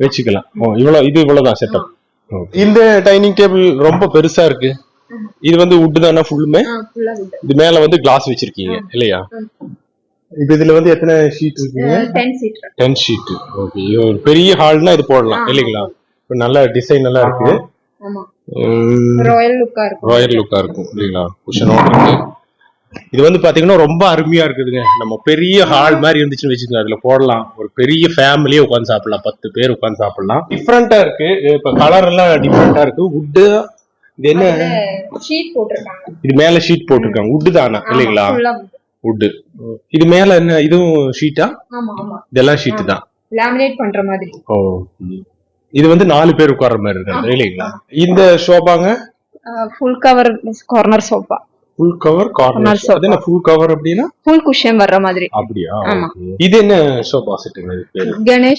வச்சுக்கலாம். இவ்வளவுதான் செட்டப். இந்த டைனிங் டேபிள் ரொம்ப பெருசா இருக்கு. இது வந்து வுட் தானே ஃபுல்லுமே? இது மேல வந்து கிளாஸ் வச்சிருக்கீங்க இல்லையா? இப்ப இதுல வந்து எத்தனை ஷீட் இருக்குங்க? 10 ஷீட். ஓகே. ஒரு பெரிய ஹால்னா இது போடலாம் இல்லைங்களா? நல்ல டிசைன் எல்லாம் இருக்கு. ஆமா. ராயல் லுக்கா இருக்கும் இல்லைங்களா? குஷனோட இருக்கு. இது வந்து பாத்தீங்கன்னா ரொம்ப அருமையா இருக்குதுங்க. நம்ம பெரிய ஹால் மாதிரி இருந்துச்சுன்னு வச்சுக்கோங்க, அதுல போடலாம். ஒரு பெரிய ஃபேமிலியே உட்காந்து சாப்பிடலாம். 10 பேர் உட்காந்து சாப்பிடலாம். டிஃப்ரெண்டா இருக்கு. இப்ப கலர் எல்லாம் டிஃப்ரெண்டா இருக்கு. வுட் இது என்ன ஷீட் போட்டுருக்காங்க. இது மேல ஷீட் போட்டுருக்காங்க. வுட் தானா இல்லைங்களா? வுட். இது மேல என்ன இதுவும் ஷீட்டா? ஆமா ஆமா. இதெல்லாம் ஷீட் தான். லேமினேட் பண்ற மாதிரி. ஓ. இது வந்து 4 பேர் உட்கார்ற மாதிரி இருக்கு இல்லைங்களா? இந்த சோபாங்க full cover corner sofa. Full cover corner sofa. அது என்ன ஃபுல் கவர் அப்படினா? ஃபுல் குஷன் வர்ற மாதிரி. அப்படியா? இது என்ன சோபா செட்டுங்க இது பேரு? கணேஷ்